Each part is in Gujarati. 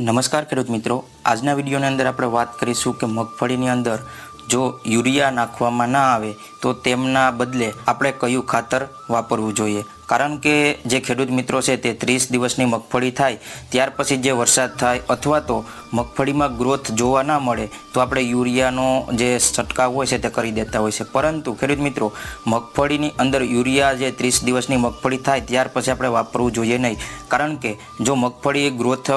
નમસ્કાર ખેડૂત મિત્રો, આજના વિડીયોની અંદર આપણે વાત કરીશું કે મગફળીની અંદર જો યુરિયા નાખવામાં ના આવે તો તેમના બદલે આપણે કયું ખાતર વાપરવું જોઈએ। કારણ કે જે ખેડૂત મિત્રો છે તે 30 દિવસની મગફળી થાય ત્યાર પછી જે વરસાદ થાય અથવા તો મગફળીમાં ગ્રોથ જોવા ના મળે તો આપણે યુરિયાનો જે છંટકાવ હોય છે તે કરી દેતા હોય છે। પરંતુ ખેડૂત મિત્રો, મગફળીની અંદર યુરિયા જે 30 દિવસની મગફળી થાય ત્યાર પછી આપણે વાપરવું જોઈએ નહીં। કારણ કે જો મગફળી ગ્રોથ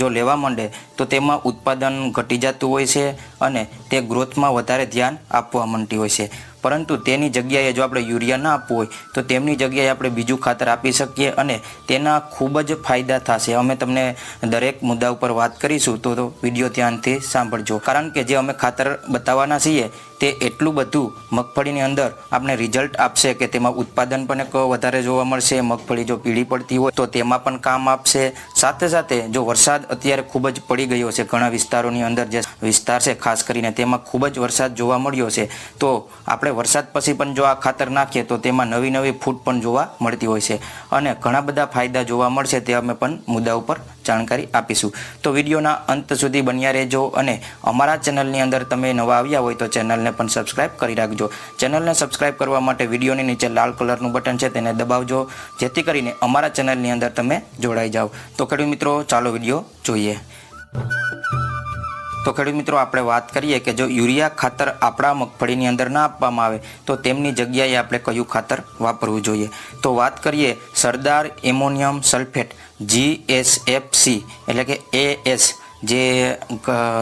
જો લેવા માંડે તો તેમાં ઉત્પાદન ઘટી જતું હોય છે અને તે ગ્રોથમાં વધારે ધ્યાન આપવા માંડતી હોય છે। પરંતુ તેની જગ્યાએ જો આપણે યુરિયા ના આપવું હોય તો તેમની જગ્યાએ આપણે બીજું ખાતર આપી શકીએ અને તેના ખૂબ જ ફાયદા થશે। અમે તમને દરેક મુદ્દા ઉપર વાત કરીશું તો વિડીયો ધ્યાનથી સાંભળજો। કારણ કે જે અમે ખાતર બતાવવાના છીએ તે એટલું બધું મગફળીની અંદર આપણે રિઝલ્ટ આપશે કે તેમાં ઉત્પાદન પણ એક વધારે જોવા મળશે। મગફળી જો પીળી પડતી હોય તો તેમાં પણ કામ આપશે। સાથે સાથે જો વરસાદ અત્યારે ખૂબ જ પડી ગયો છે, ઘણા વિસ્તારોની અંદર જે વિસ્તાર છે ખાસ કરીને તેમાં ખૂબ જ વરસાદ જોવા મળ્યો છે, તો આપણે વરસાદ પછી પણ જો આ ખાતર નાખીએ તો તેમાં નવી નવી ફૂટ પણ જોવા મળતી હોય છે અને ઘણા બધા ફાયદા જોવા મળશે। તે અમે પણ મુદ્દા ઉપર જાણકારી આપીશું। તો વિડીયોના અંત સુધી બન્યા રહેજો અને અમારા ચેનલની અંદર તમે નવા આવ્યા હોય તો ચેનલને પણ સબસ્ક્રાઇબ કરી રાખજો। ચેનલને સબસ્ક્રાઇબ કરવા માટે વિડીયોની નીચે લાલ કલરનું બટન છે તેને દબાવજો, જેથી કરીને અમારા ચેનલની અંદર તમે જોડાઈ જાઓ। તો ખેડૂત મિત્રો, ચાલો વિડીયો જોઈએ। તો ખેડૂત મિત્રો, આપણે વાત કરીએ કે જો યુરિયા ખાતર આપણા મગફળીની અંદર ના આપવામાં આવે તો તેમની જગ્યાએ આપણે કયું ખાતર વાપરવું જોઈએ। તો વાત કરીએ સરદાર એમોનિયમ સલ્ફેટ GSFC એટલે કે AS, જે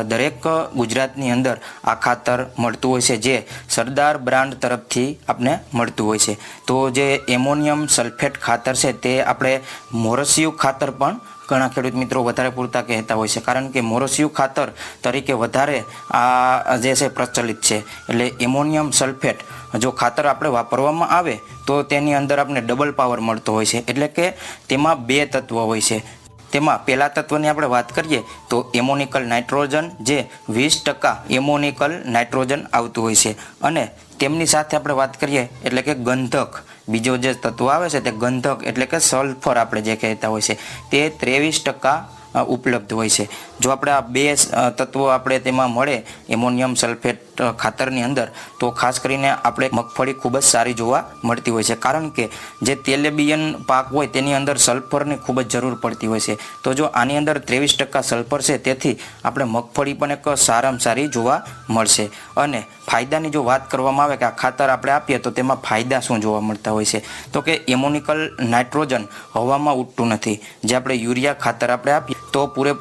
દરેક ગુજરાતની અંદર આ ખાતર મળતું હોય છે, જે સરદાર બ્રાન્ડ તરફથી આપણે મળતું હોય છે। તો જે એમોનિયમ સલ્ફેટ ખાતર છે તે આપણે મોરસિયું ખાતર પણ ઘણા ખેડૂત મિત્રો વધારે પૂરતા કહેતા હોય છે, કારણ કે મોરસિયું ખાતર તરીકે વધારે આ જે છે પ્રચલિત છે। એટલે એમોનિયમ સલ્ફેટ જો ખાતર આપણે વાપરવામાં આવે તો તેની અંદર આપણે ડબલ પાવર મળતો હોય છે, એટલે કે તેમાં 2 તત્વો હોય છે। તેમાં પહેલા તત્વની આપણે વાત કરીએ તો એમોનિકલ નાઇટ્રોજન, જે 20% એમોનિકલ નાઇટ્રોજન આવતું હોય છે, અને તેમની સાથે આપણે વાત કરીએ એટલે કે ગંધક, બીજો જે તત્વ આવે છે તે ગંધક એટલે કે સલ્ફર આપણે જે કહેતા હોય છે તે 23% ઉપલબ્ધ હોય છે। જો આપણે આ 2 તત્વો આપણે તેમાં મળે એમોનિયમ સલ્ફેટ ખાતરની અંદર તો ખાસ કરીને આપણે મગફળી ખૂબ જ સારી જોવા મળતી હોય છે, કારણ કે જે તેલેબિયન પાક હોય તેની અંદર સલ્ફરની ખૂબ જ જરૂર પડતી હોય છે। તો જો આની અંદર 23% સલ્ફર છે, તેથી આપણે મગફળી પણ એક સારામાં સારી જોવા મળશે। અને ફાયદાની જો વાત કરવામાં આવે કે આ ખાતર આપણે આપીએ તો તેમાં ફાયદા શું જોવા મળતા હોય છે, તો કે એમોનિકલ નાઇટ્રોજન હવામાં ઉડતું નથી। જે આપણે યુરિયા ખાતર આપણે આપીએ તો પૂરેપૂરું